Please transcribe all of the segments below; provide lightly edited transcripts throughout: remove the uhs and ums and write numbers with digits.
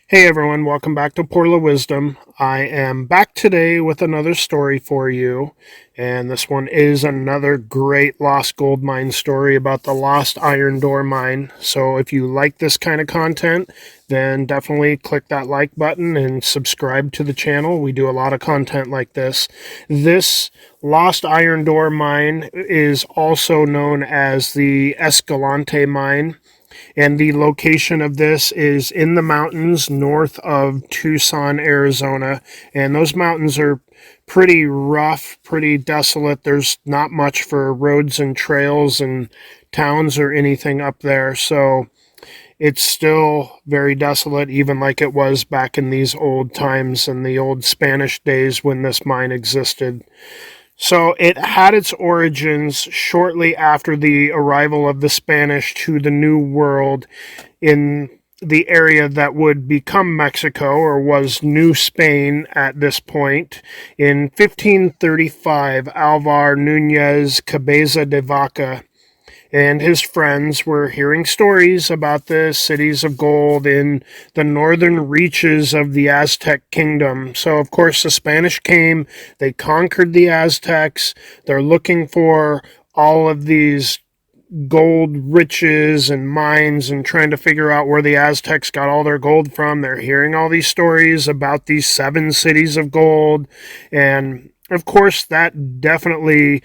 Hey everyone, welcome back to Portal of Wisdom. I am back today with another story for you, and this one is another great lost gold mine story about the lost iron door mine. So if you like this kind of content, then definitely click that like button and subscribe to the channel. We do a lot of content like this. This lost iron door mine is also known as the Escalante mine, and the location of this is in the mountains north of Tucson, Arizona. And those mountains are pretty rough, pretty desolate. There's not much for roads and trails and towns or anything up there. So it's still very desolate, even like it was back in these old times and the old Spanish days when this mine existed. So it had its origins shortly after the arrival of the Spanish to the New World in the area that would become Mexico, or was New Spain at this point. In 1535, Alvar Nunez Cabeza de Vaca and his friends were hearing stories about the cities of gold in the northern reaches of the Aztec kingdom. So, of course, the Spanish came, they conquered the Aztecs, they're looking for all of these gold riches and mines and trying to figure out where the Aztecs got all their gold from. They're hearing all these stories about these 7 cities of gold. And of course, that definitely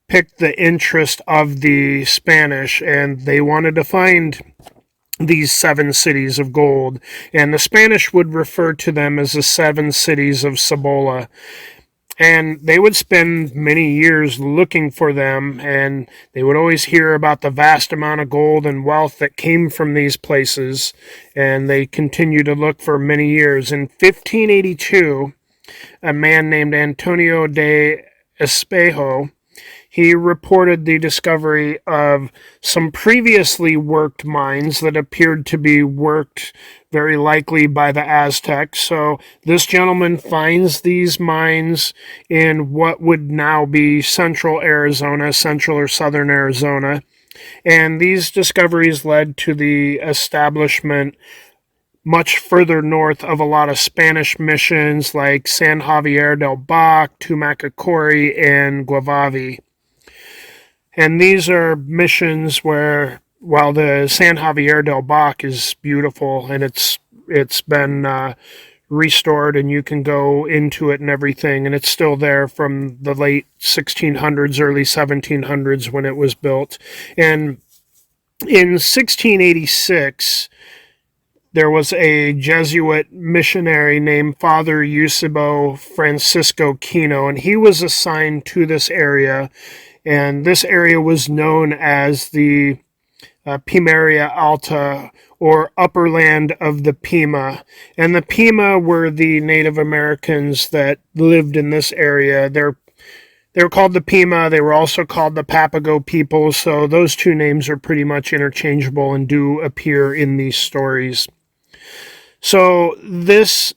picked the interest of the Spanish, and they wanted to find these 7 cities of gold. And the Spanish would refer to them as the 7 cities of Cibola. And they would spend many years looking for them, and they would always hear about the vast amount of gold and wealth that came from these places, and they continued to look for many years. In 1582, a man named Antonio de Espejo, he reported the discovery of some previously worked mines that appeared to be worked very likely by the Aztecs. So this gentleman finds these mines in what would now be central Arizona, central or southern Arizona. And these discoveries led to the establishment much further north of a lot of Spanish missions like San Javier del Bac, Tumacacori, and Guavavi. And these are missions where, while the San Javier del Bac is beautiful and it's been restored and you can go into it and everything, and it's still there from the late 1600s, early 1700s when it was built. And in 1686, there was a Jesuit missionary named Father Eusebio Francisco Kino, and he was assigned to this area, and this area was known as the Pimeria Alta, or upper land of the Pima. And the Pima were the Native Americans that lived in this area. They were called the Pima. They were also called the Papago people. So those two names are pretty much interchangeable and do appear in these stories. So this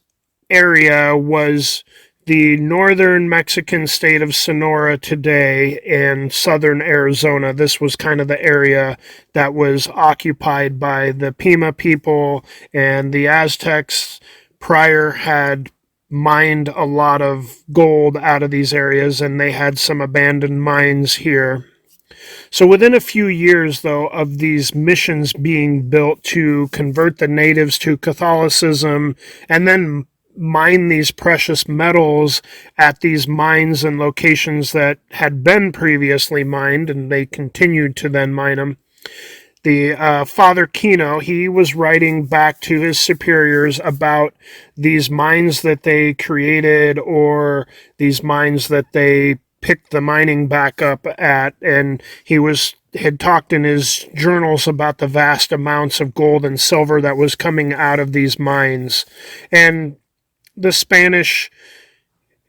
area was the northern Mexican state of Sonora today and southern Arizona. This was kind of the area that was occupied by the Pima people, and the Aztecs prior had mined a lot of gold out of these areas, and they had some abandoned mines here. So within a few years, though, of these missions being built to convert the natives to Catholicism and then mine these precious metals at these mines and locations that had been previously mined, and they continued to then mine them, the Father Kino, he was writing back to his superiors about these mines that they created, or these mines that they picked the mining back up at, and he had talked in his journals about the vast amounts of gold and silver that was coming out of these mines. And the Spanish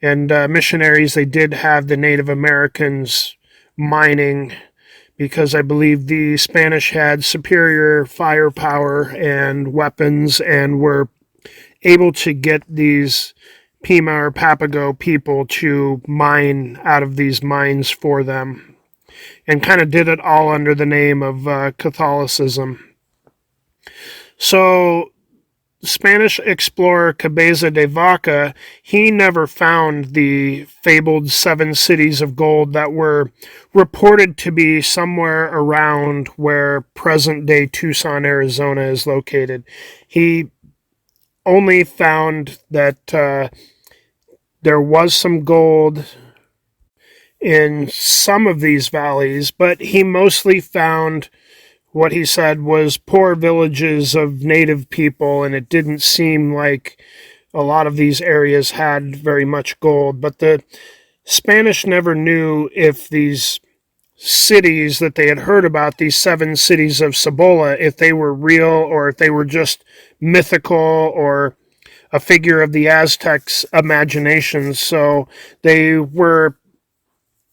and missionaries, they did have the Native Americans mining, because I believe the Spanish had superior firepower and weapons and were able to get these Pima or Papago people to mine out of these mines for them, and kind of did it all under the name of Catholicism. So Spanish explorer Cabeza de Vaca, he never found the fabled 7 cities of gold that were reported to be somewhere around where present day Tucson, Arizona is located. He only found that there was some gold in some of these valleys, but he mostly found what he said was poor villages of native people, and it didn't seem like a lot of these areas had very much gold. But the Spanish never knew if these cities that they had heard about, these 7 cities of Cibola, if they were real or if they were just mythical or a figure of the Aztecs' imagination. So they were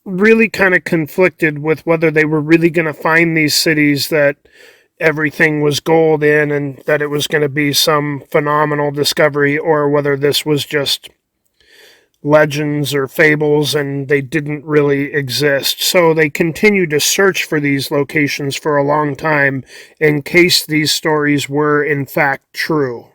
really kind of conflicted with whether they were really going to find these cities that everything was gold in and that it was going to be some phenomenal discovery, or whether this was just legends or fables and they didn't really exist. So they continued to search for these locations for a long time in case these stories were in fact true.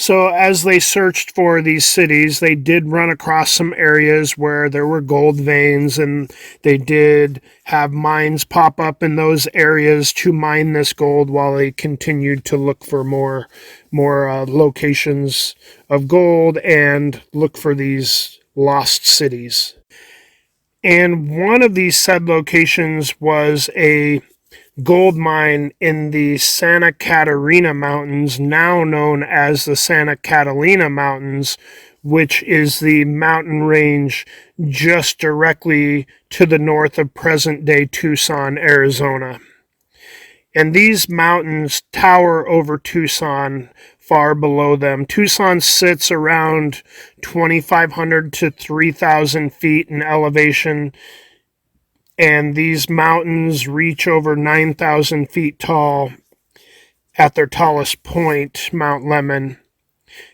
So, as they searched for these cities, they did run across some areas where there were gold veins, and they did have mines pop up in those areas to mine this gold while they continued to look for more locations of gold and look for these lost cities. And one of these said locations was a gold mine in the Santa Catarina Mountains, now known as the Santa Catalina Mountains, which is the mountain range just directly to the north of present day Tucson, Arizona. And these mountains tower over Tucson far below them. Tucson sits around 2,500 to 3,000 feet in elevation, and these mountains reach over 9,000 feet tall at their tallest point, Mount Lemmon.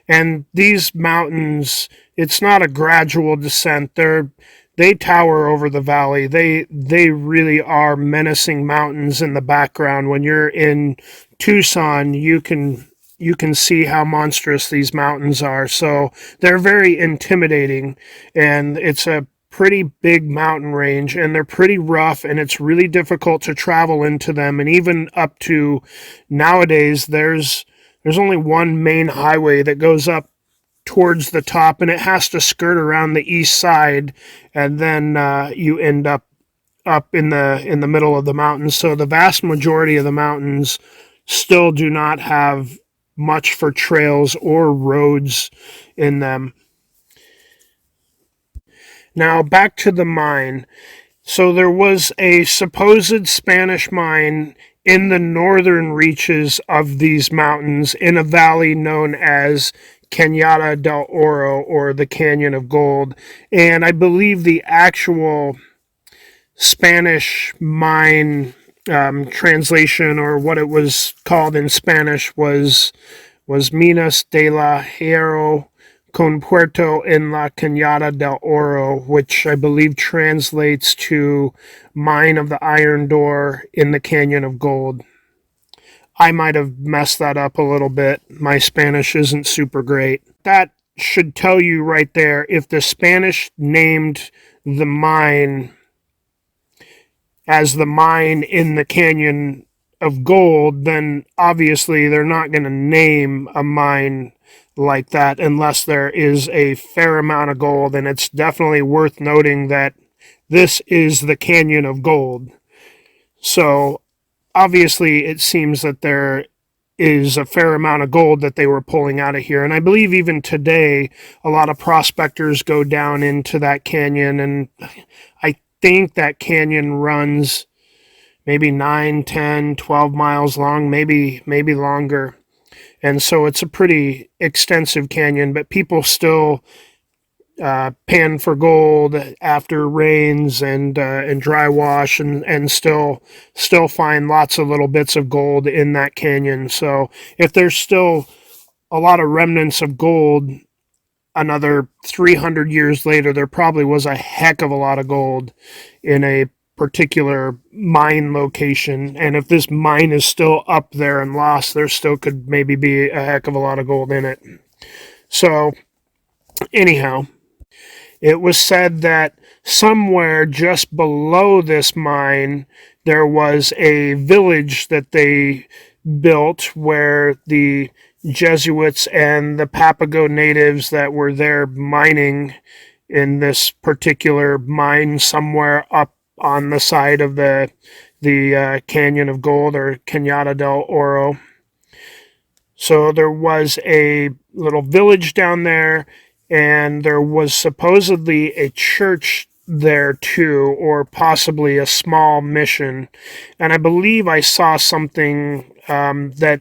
And these mountains, it's not a gradual descent. They tower over the valley. They really are menacing mountains in the background. When you're in Tucson, you can see how monstrous these mountains are. So they're very intimidating, and it's a pretty big mountain range, and they're pretty rough, and it's really difficult to travel into them. And even up to nowadays, there's only one main highway that goes up towards the top, and it has to skirt around the east side, and then you end up in the middle of the mountains. So the vast majority of the mountains still do not have much for trails or roads in them. Now back to the mine. So there was a supposed Spanish mine in the northern reaches of these mountains in a valley known as Cañada del Oro, or the Canyon of Gold. And I believe the actual Spanish mine translation, or what it was called in Spanish, was Minas de la Hierro con Puerto en la Cañada del Oro, which I believe translates to Mine of the Iron Door in the Canyon of Gold. I might have messed that up a little bit. My Spanish isn't super great. That should tell you right there, if the Spanish named the mine as the mine in the Canyon of Gold, then obviously they're not going to name a mine like that unless there is a fair amount of gold. And it's definitely worth noting that this is the Canyon of Gold. So obviously it seems that there is a fair amount of gold that they were pulling out of here. And I believe even today, a lot of prospectors go down into that canyon, and I think that canyon runs maybe 9, 10, 12 miles long, maybe longer. And so it's a pretty extensive canyon, but people still pan for gold after rains and dry wash, and still find lots of little bits of gold in that canyon. So if there's still a lot of remnants of gold another 300 years later, there probably was a heck of a lot of gold in a particular mine location. And if this mine is still up there and lost, there still could maybe be a heck of a lot of gold in it. So, anyhow, it was said that somewhere just below this mine, there was a village that they built where the Jesuits and the Papago natives that were there mining in this particular mine somewhere up on the side of the Canyon of Gold, or Cañada del Oro. So there was a little village down there, and there was supposedly a church there too, or possibly a small mission. And I believe I saw something that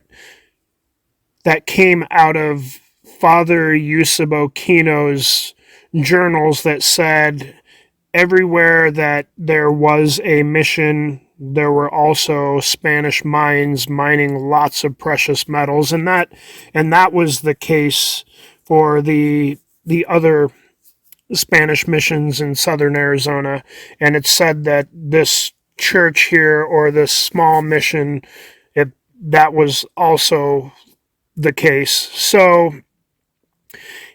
came out of Father Eusebio Kino's journals that said everywhere that there was a mission, there were also Spanish mines mining lots of precious metals, and that was the case for the other Spanish missions in southern Arizona. And it's said that this church here, or this small mission, that was also the case. So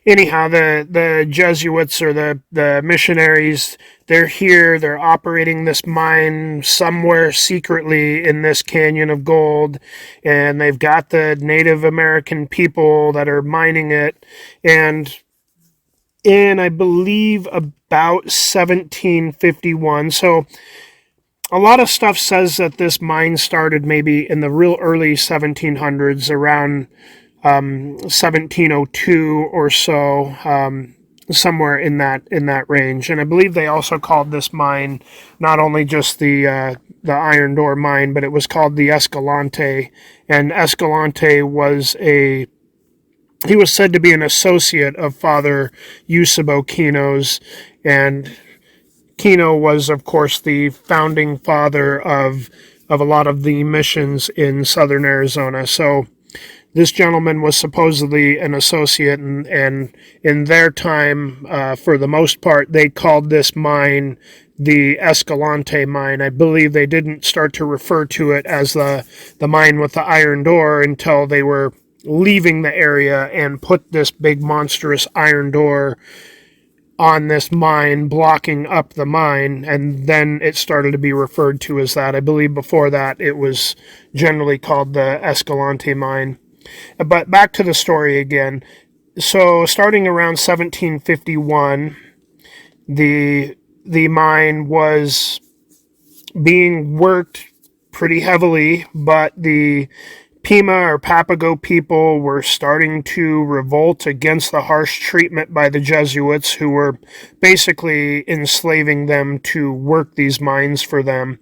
anyhow, the Jesuits, or the missionaries, they're here, they're operating this mine somewhere secretly in this canyon of gold, and they've got the Native American people that are mining it. And in, I believe, about 1751, so a lot of stuff says that this mine started maybe in the real early 1700s, around 1702 or so, somewhere in that range. And I believe they also called this mine not only just the Iron Door mine, but it was called the Escalante. And Escalante he was said to be an associate of Father Eusebio Kino's, and Kino was, of course, the founding father of a lot of the missions in southern Arizona. So this gentleman was supposedly an associate, and in their time, for the most part, they called this mine the Escalante mine. I believe they didn't start to refer to it as the mine with the iron door until they were leaving the area and put this big monstrous iron door on this mine, blocking up the mine, and then it started to be referred to as that. I believe before that it was generally called the Escalante mine. But back to the story again. So starting around 1751, the mine was being worked pretty heavily, but the Pima or Papago people were starting to revolt against the harsh treatment by the Jesuits, who were basically enslaving them to work these mines for them.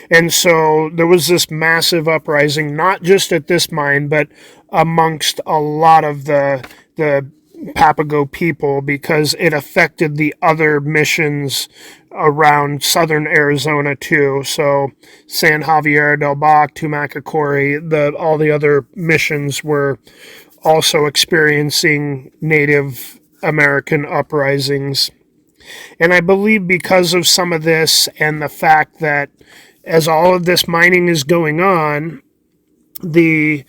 And so there was this massive uprising, not just at this mine, but amongst a lot of the Papago people, because it affected the other missions around southern Arizona too. So San Javier del Bac, Tumacacori, all the other missions were also experiencing Native American uprisings. And I believe because of some of this, and the fact that as all of this mining is going on, the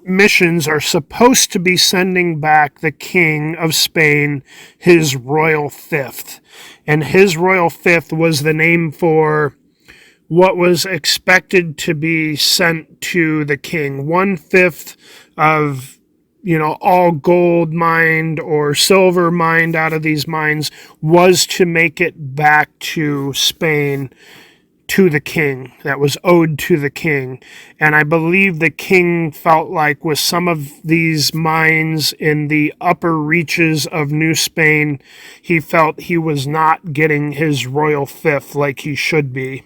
missions are supposed to be sending back the King of Spain his royal fifth. And his royal fifth was the name for what was expected to be sent to the king. 1/5 of all gold mined or silver mined out of these mines was to make it back to Spain, to the king, that was owed to the king. And I believe the king felt like with some of these mines in the upper reaches of New Spain, he felt he was not getting his royal fifth like he should be.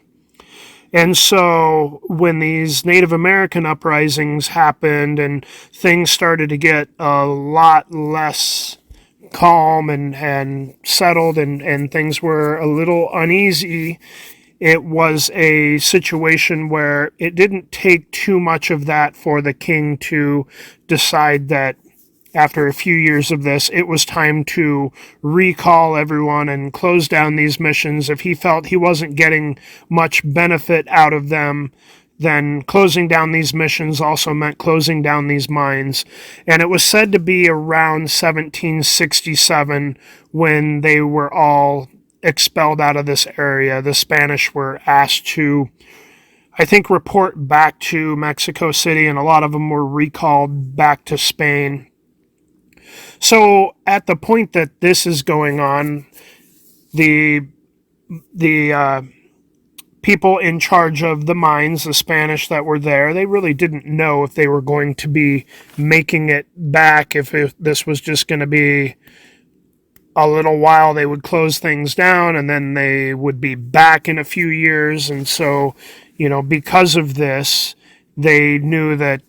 And so when these Native American uprisings happened and things started to get a lot less calm and settled, and things were a little uneasy, it was a situation where it didn't take too much of that for the king to decide that after a few years of this, it was time to recall everyone and close down these missions. If he felt he wasn't getting much benefit out of them, then closing down these missions also meant closing down these mines. And it was said to be around 1767 when they were all expelled out of this area. The Spanish were asked to, I think, report back to Mexico City, and a lot of them were recalled back to Spain. So at the point that this is going on, the people in charge of the mines, the Spanish that were there, they really didn't know if they were going to be making it back, if this was just going to be a little while. They would close things down and then they would be back in a few years. And so, because of this, they knew that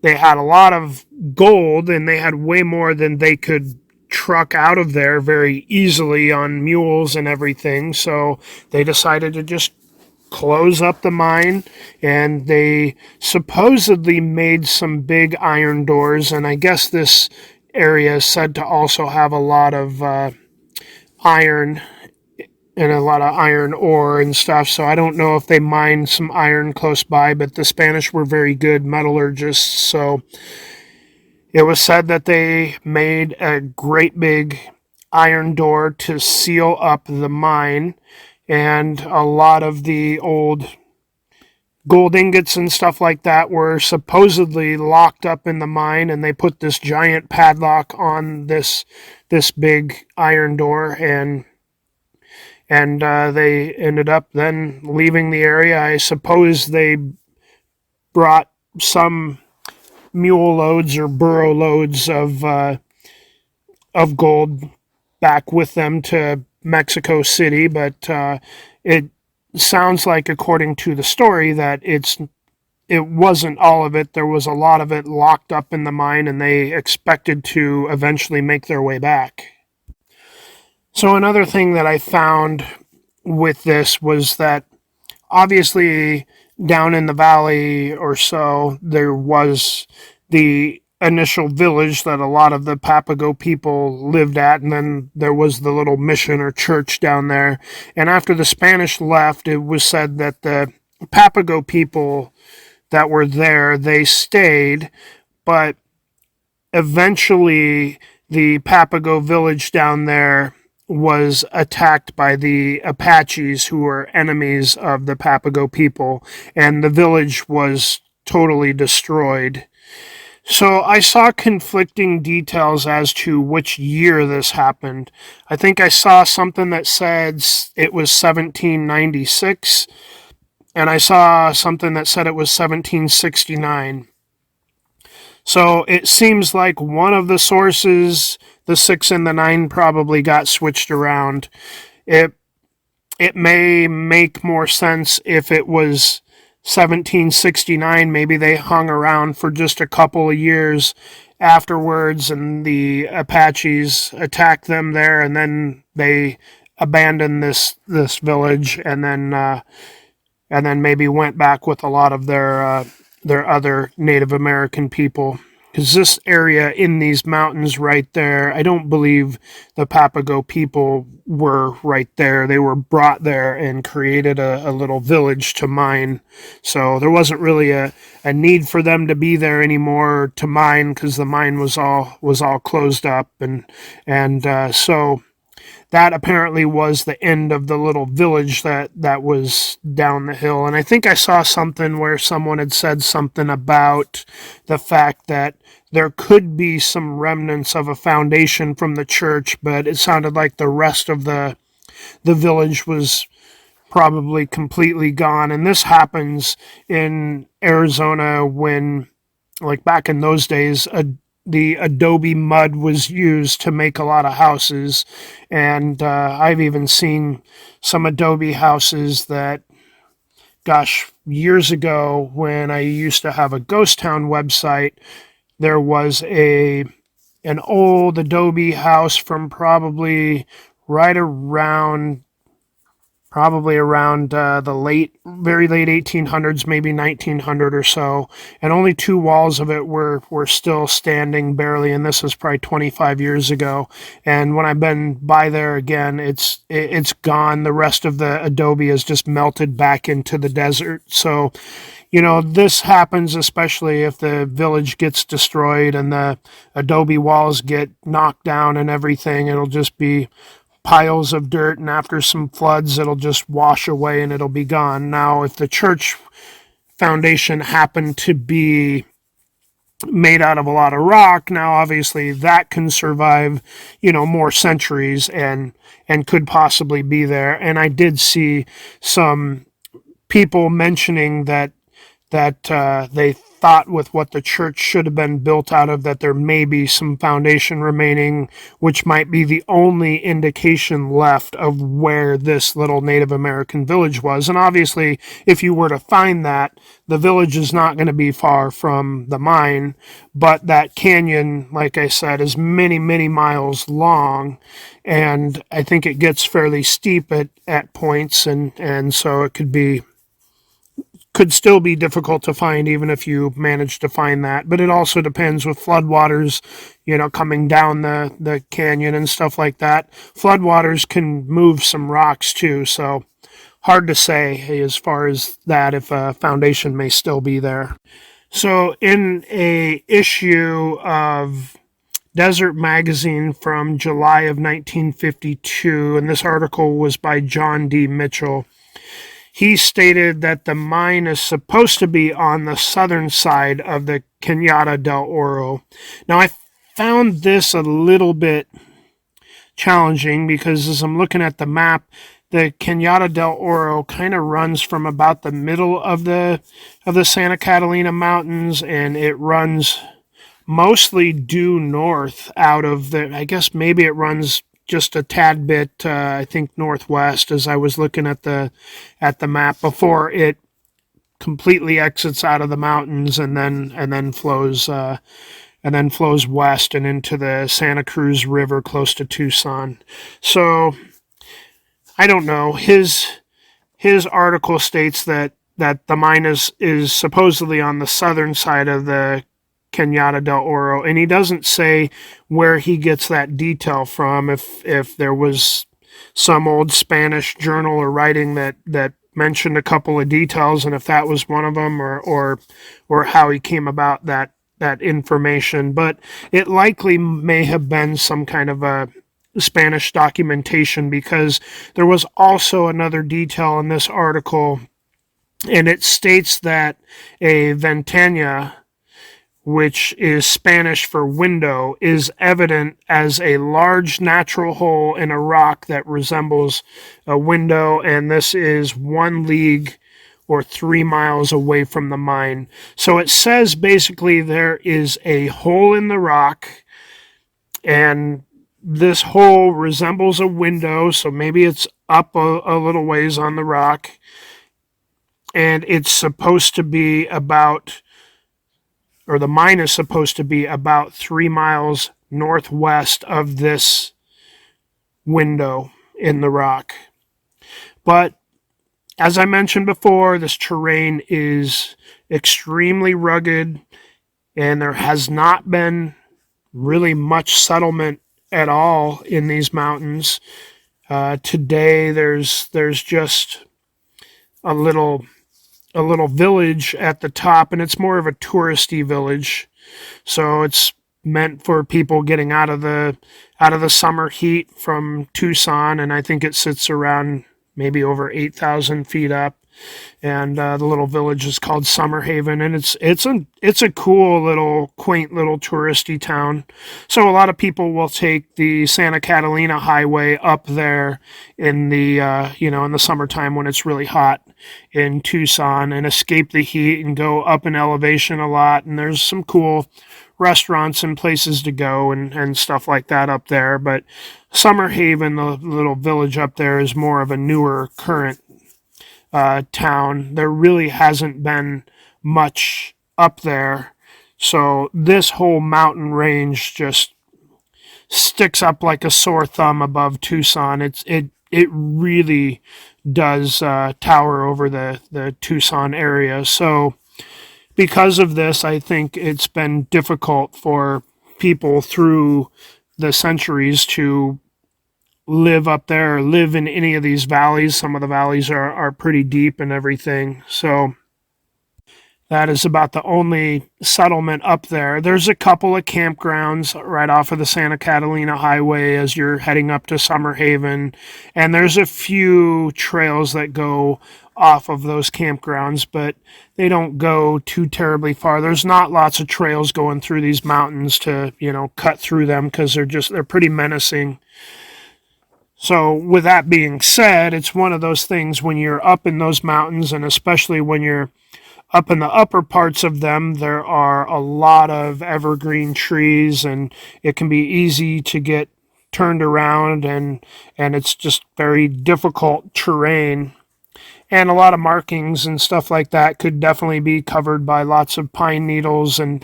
they had a lot of gold and they had way more than they could truck out of there very easily on mules and everything. So they decided to just close up the mine, and they supposedly made some big iron doors. And I guess this area is said to also have a lot of iron and a lot of iron ore and stuff. So I don't know if they mined some iron close by, but the Spanish were very good metallurgists. So it was said that they made a great big iron door to seal up the mine, and a lot of the old gold ingots and stuff like that were supposedly locked up in the mine, and they put this giant padlock on this big iron door, and they ended up then leaving the area. I suppose they brought some mule loads or burro loads of gold back with them to Mexico City, but it sounds like, according to the story, that it wasn't all of it. There was a lot of it locked up in the mine, and they expected to eventually make their way back. So another thing that I found with this was that obviously down in the valley or so, there was the initial village that a lot of the Papago people lived at, and then there was the little mission or church down there. And after the Spanish left, it was said that the Papago people that were there, they stayed, but eventually the Papago village down there was attacked by the Apaches, who were enemies of the Papago people, and the village was totally destroyed. So I saw conflicting details as to which year this happened. I think I saw something that said it was 1796, and I saw something that said it was 1769. So it seems like one of the sources, the 6 and the 9, probably got switched around. It it may make more sense if it was 1769. Maybe they hung around for just a couple of years afterwards, and the Apaches attacked them there, and then they abandoned this village, and then maybe went back with a lot of their other Native American people. Because this area in these mountains right there, I don't believe the Papago people were right there. They were brought there and created a little village to mine. So there wasn't really a need for them to be there anymore to mine, because the mine was all closed up, and so that apparently was the end of the little village that was down the hill. And I think I saw something where someone had said something about the fact that there could be some remnants of a foundation from the church, but it sounded like the rest of the village was probably completely gone. And this happens in Arizona when, like back in those days, the adobe mud was used to make a lot of houses, and I've even seen some adobe houses that, gosh, years ago when I used to have a ghost town website, there was an old adobe house from probably right around probably around very late 1800s, maybe 1900 or so, and only two walls of it were still standing barely. And this was probably 25 years ago. And when I've been by there again, it's gone. The rest of the adobe has just melted back into the desert. So, this happens especially if the village gets destroyed and the adobe walls get knocked down and everything. It'll just be piles of dirt, and after some floods, it'll just wash away and it'll be gone. Now, if the church foundation happened to be made out of a lot of rock, now obviously that can survive, more centuries and could possibly be there. And I did see some people mentioning that they thought with what the church should have been built out of, that there may be some foundation remaining, which might be the only indication left of where this little Native American village was. And obviously, if you were to find that, the village is not going to be far from the mine, but that canyon, like I said, is many, many miles long, and I think it gets fairly steep at points, and so it could still be difficult to find even if you manage to find that. But it also depends with floodwaters, coming down the canyon and stuff like that. Floodwaters can move some rocks too, so hard to say as far as that if a foundation may still be there. So in a issue of Desert Magazine from July of 1952, and this article was by John D. Mitchell, he stated that the mine is supposed to be on the southern side of the Cañada del Oro. Now, I found this a little bit challenging because as I'm looking at the map, the Cañada del Oro kind of runs from about the middle of the Santa Catalina Mountains, and it runs mostly due north out of I guess maybe it runs just a tad bit, I think northwest, as I was looking at the map before it completely exits out of the mountains and then flows west and into the Santa Cruz River close to Tucson. So I don't know. His article states that the mine is supposedly on the southern side of the Cañada del Oro, and he doesn't say where he gets that detail from. If there was some old Spanish journal or writing that mentioned a couple of details, and if that was one of them, or how he came about that information. But it likely may have been some kind of a Spanish documentation, because there was also another detail in this article, and it states that a ventana, which is Spanish for window, is evident as a large natural hole in a rock that resembles a window, and this is 1 league or 3 miles away from the mine. So it says basically there is a hole in the rock, and this hole resembles a window, so maybe it's up a little ways on the rock, and it's supposed to be about, or the mine is supposed to be about 3 miles northwest of this window in the rock. But as I mentioned before, this terrain is extremely rugged, and there has not been really much settlement at all in these mountains. Today, there's just a little village at the top, and it's more of a touristy village. So it's meant for people getting out of the summer heat from Tucson, and I think it sits around maybe over 8,000 feet up. And the little village is called Summer Haven, and it's a cool little quaint little touristy town. So a lot of people will take the Santa Catalina Highway up there in the in the summertime when it's really hot in Tucson, and escape the heat and go up in elevation a lot. And there's some cool restaurants and places to go and stuff like that up there. But Summer Haven, the little village up there, is more of a newer current town. There really hasn't been much up there. So this whole mountain range just sticks up like a sore thumb above Tucson. It it really does tower over the Tucson area. So because of this, I think it's been difficult for people through the centuries to live up there or live in any of these valleys. Some of the valleys are pretty deep and everything. So that is about the only settlement up there. There's a couple of campgrounds right off of the Santa Catalina Highway as you're heading up to Summer Haven, and there's a few trails that go off of those campgrounds, but they don't go too terribly far. There's not lots of trails going through these mountains to, cut through them because they're pretty menacing. So, with that being said, it's one of those things when you're up in those mountains, and especially when you're up in the upper parts of them, there are a lot of evergreen trees, and it can be easy to get turned around, and it's just very difficult terrain. And a lot of markings and stuff like that could definitely be covered by lots of pine needles, and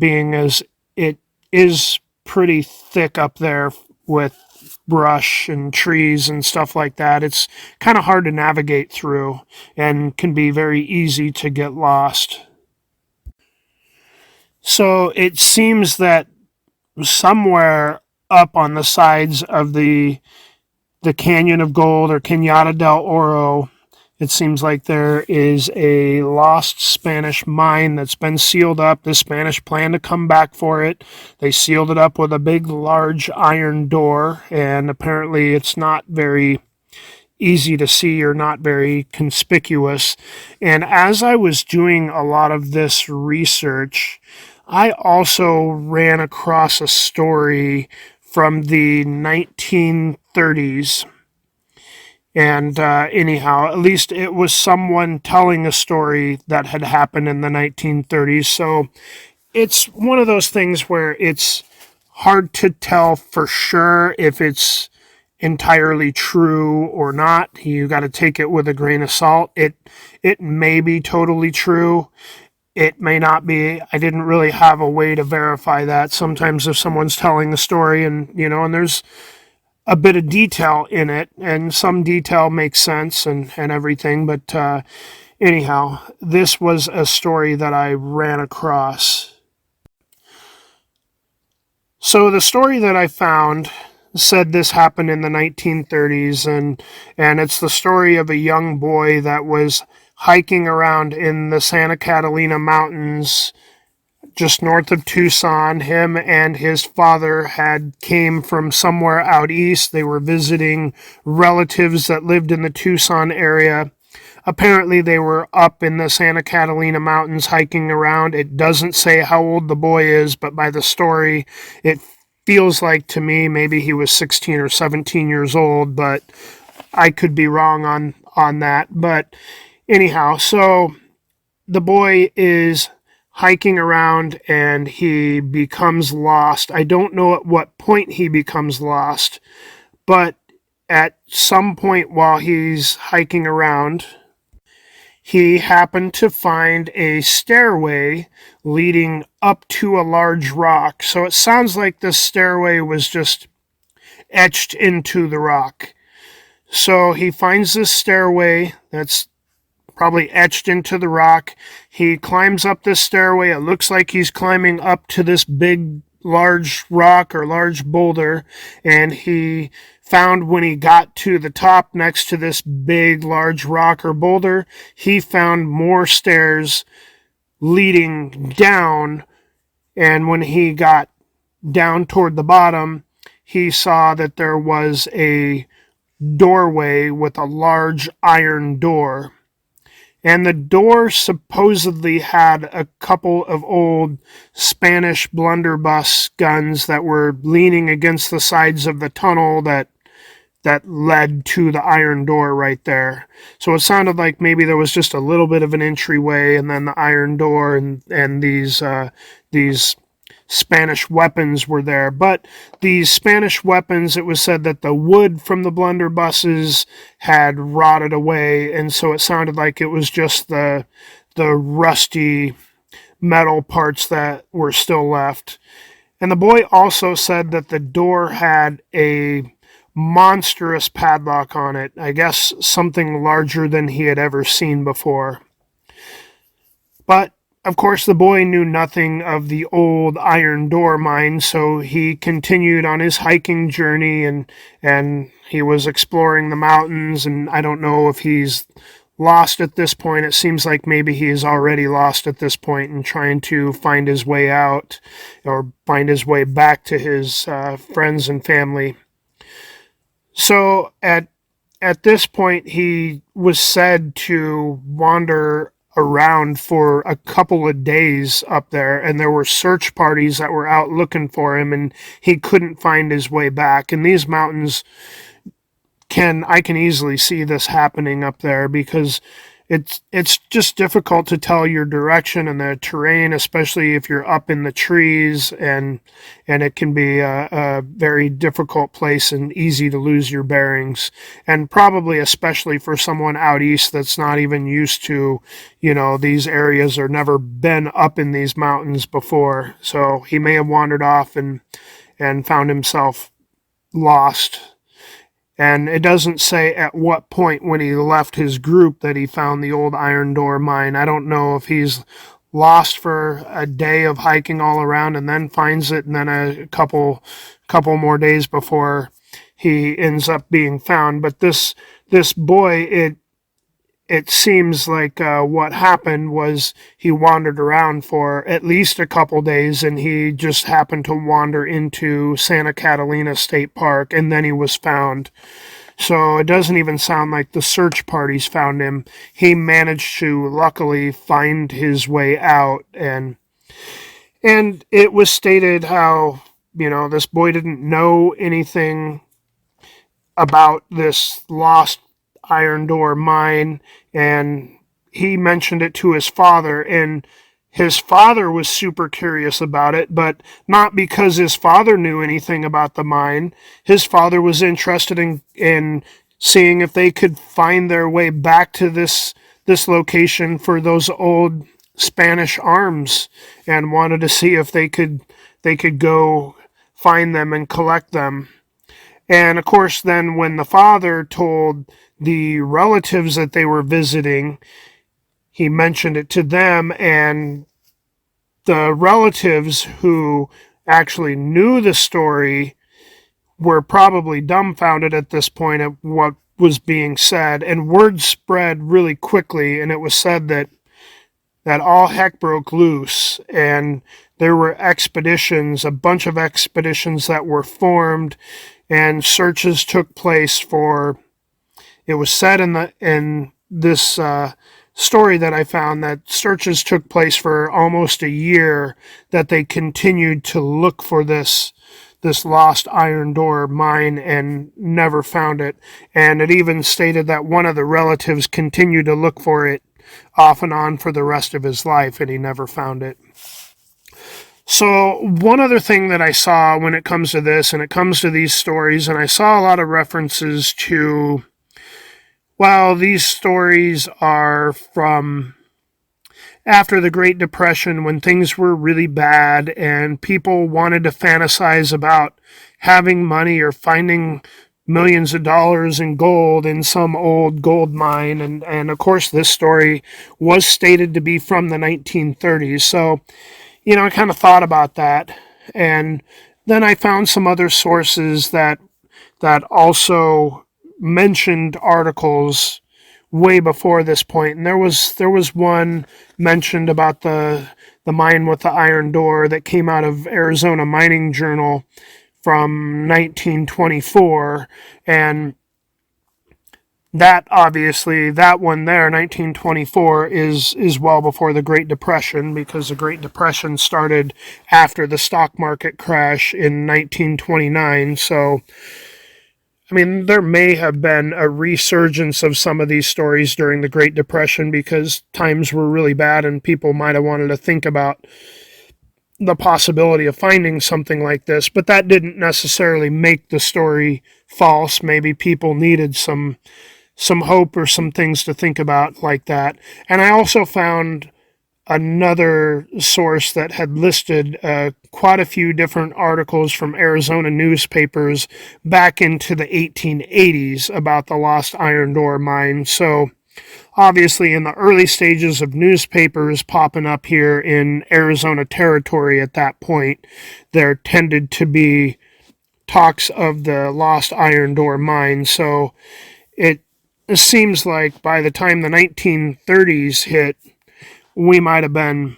being as it is pretty thick up there with brush and trees and stuff like that, it's kind of hard to navigate through and can be very easy to get lost. So it seems that somewhere up on the sides of the Canyon of Gold or Cañada del Oro, it seems like there is a lost Spanish mine that's been sealed up. The Spanish plan to come back for it. They sealed it up with a big, large iron door, and apparently it's not very easy to see or not very conspicuous. And as I was doing a lot of this research, I also ran across a story from the 1930s. And anyhow, at least it was someone telling a story that had happened in the 1930s. So it's one of those things where it's hard to tell for sure if it's entirely true or not. You got to take it with a grain of salt. It may be totally true. It may not be. I didn't really have a way to verify that. Sometimes if someone's telling a story and there's a bit of detail in it, and some detail makes sense and everything. But anyhow, this was a story that I ran across. So the story that I found said this happened in the 1930s, and it's the story of a young boy that was hiking around in the Santa Catalina Mountains just north of Tucson. Him and his father had came from somewhere out east. They were visiting relatives that lived in the Tucson area. Apparently they were up in the Santa Catalina Mountains hiking around. It doesn't say how old the boy is, but by the story it feels like to me maybe he was 16 or 17 years old, but I could be wrong on that. But anyhow, so the boy is hiking around and he becomes lost. I don't know at what point he becomes lost, but at some point while he's hiking around, he happened to find a stairway leading up to a large rock. So it sounds like this stairway was just etched into the rock. So he finds this stairway that's probably etched into the rock. He climbs up this stairway. It looks like he's climbing up to this big, large rock or large boulder. And he found when he got to the top next to this big, large rock or boulder, he found more stairs leading down. And when he got down toward the bottom, he saw that there was a doorway with a large iron door. And the door supposedly had a couple of old Spanish blunderbuss guns that were leaning against the sides of the tunnel that led to the iron door right there. So it sounded like maybe there was just a little bit of an entryway and then the iron door and these Spanish weapons were there. But these Spanish weapons, it was said that the wood from the blunderbusses had rotted away, and so it sounded like it was just the rusty metal parts that were still left. And the boy also said that the door had a monstrous padlock on it. I guess something larger than he had ever seen before. But of course, the boy knew nothing of the old iron door mine, so he continued on his hiking journey, and he was exploring the mountains. And I don't know if he's lost at this point. It seems like maybe he is already lost at this point and trying to find his way out or find his way back to his friends and family. So at this point, he was said to wander around for a couple of days up there, and there were search parties that were out looking for him, and he couldn't find his way back. And these mountains I can easily see this happening up there because it's just difficult to tell your direction and the terrain, especially if you're up in the trees, and it can be a very difficult place and easy to lose your bearings, and probably especially for someone out east that's not even used to, these areas or never been up in these mountains before. So he may have wandered off and found himself lost. And it doesn't say at what point when he left his group that he found the old iron door mine. I don't know if he's lost for a day of hiking all around and then finds it, and then a couple more days before he ends up being found. But this boy, it seems like what happened was he wandered around for at least a couple days, and he just happened to wander into Santa Catalina State Park, and then he was found. So it doesn't even sound like the search parties found him. He managed to luckily find his way out, and it was stated how, this boy didn't know anything about this lost iron door mine, and he mentioned it to his father, and his father was super curious about it, but not because his father knew anything about the mine. His father was interested in seeing if they could find their way back to this location for those old Spanish arms, and wanted to see if they could go find them and collect them. And of course, then when the father told the relatives that they were visiting, he mentioned it to them, and the relatives who actually knew the story were probably dumbfounded at this point at what was being said, and word spread really quickly, and it was said that all heck broke loose, and there were expeditions, a bunch of expeditions that were formed, and searches took place for, it was said in this story that I found, that searches took place for almost a year, that they continued to look for this lost iron door mine and never found it. And it even stated that one of the relatives continued to look for it off and on for the rest of his life, and he never found it. So one other thing that I saw when it comes to this, and it comes to these stories, and I saw a lot of references to, well, these stories are from after the Great Depression, when things were really bad and people wanted to fantasize about having money or finding millions of dollars in gold in some old gold mine. And of course, this story was stated to be from the 1930s. So, I kind of thought about that. And then I found some other sources that also mentioned articles way before this point. And there was one mentioned about the mine with the iron door that came out of Arizona Mining Journal from 1924, and that obviously, that one there, 1924, is well before the Great Depression, because the Great Depression started after the stock market crash in 1929. So I mean, there may have been a resurgence of some of these stories during the Great Depression because times were really bad and people might have wanted to think about the possibility of finding something like this, but that didn't necessarily make the story false. Maybe people needed some hope or some things to think about like that. And I also found another source that had listed quite a few different articles from Arizona newspapers back into the 1880s about the Lost Iron Door mine. So obviously in the early stages of newspapers popping up here in Arizona territory at that point, there tended to be talks of the Lost Iron Door mine. So it seems like by the time the 1930s hit, we might have been,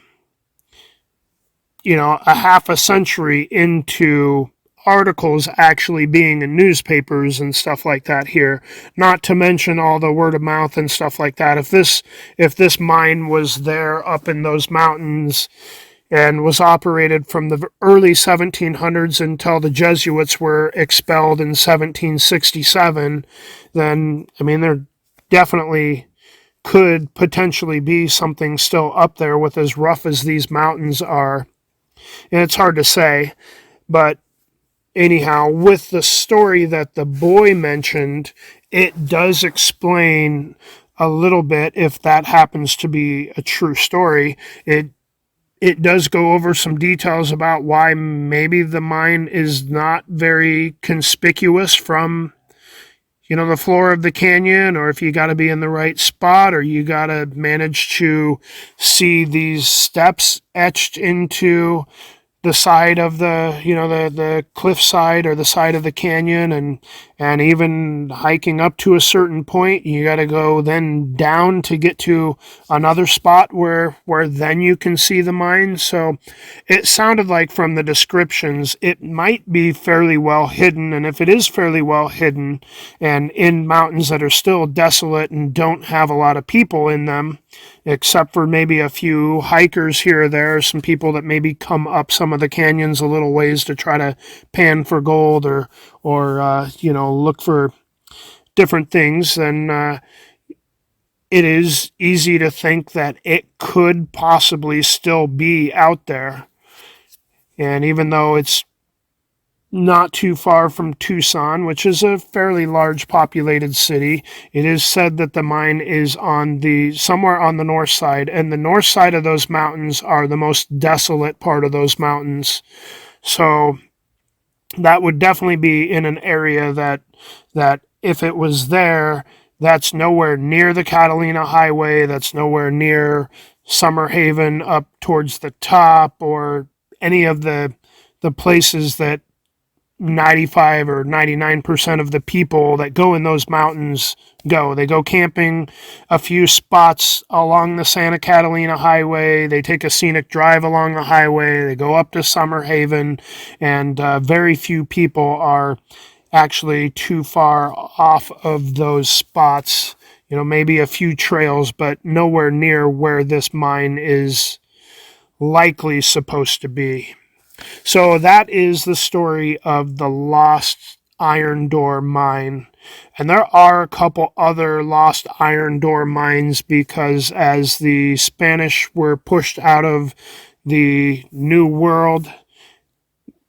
a half a century into articles actually being in newspapers and stuff like that here, not to mention all the word of mouth and stuff like that. If this mine was there up in those mountains and was operated from the early 1700s until the Jesuits were expelled in 1767, then there definitely could potentially be something still up there with as rough as these mountains are. And it's hard to say, but anyhow, with the story that the boy mentioned, it does explain a little bit, if that happens to be a true story. It does go over some details about why maybe the mine is not very conspicuous from the floor of the canyon, or if you got to be in the right spot, or you got to manage to see these steps etched into the side of the cliff side or the side of the canyon, and even hiking up to a certain point, you got to go then down to get to another spot where then you can see the mine. So it sounded like from the descriptions it might be fairly well hidden, and if it is fairly well hidden and in mountains that are still desolate and don't have a lot of people in them, except for maybe a few hikers here or there, some people that maybe come up some of the canyons a little ways to try to pan for gold or look for different things, then it is easy to think that it could possibly still be out there. And even though it's not too far from Tucson, which is a fairly large populated city, it is said that the mine is somewhere on the north side, and the north side of those mountains are the most desolate part of those mountains. So that would definitely be in an area that if it was there, that's nowhere near the Catalina Highway, that's nowhere near Summer Haven up towards the top, or any of the places that 95 or 99% of the people that go in those mountains go. They go camping a few spots along the Santa Catalina Highway. They take a scenic drive along the highway. They go up to Summer Haven, and very few people are actually too far off of those spots. Maybe a few trails, but nowhere near where this mine is likely supposed to be. So that is the story of the Lost Iron Door mine. And there are a couple other Lost Iron Door mines, because as the Spanish were pushed out of the New World,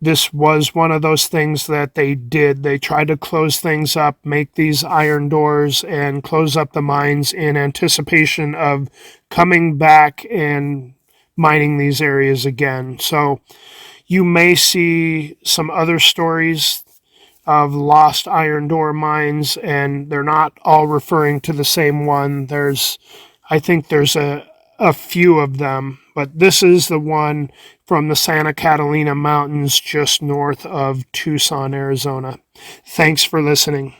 this was one of those things that they did. They tried to close things up, make these iron doors, and close up the mines in anticipation of coming back and mining these areas again. So you may see some other stories of lost iron door mines, and they're not all referring to the same one. I think there's a few of them, but this is the one from the Santa Catalina Mountains just north of Tucson, Arizona. Thanks for listening.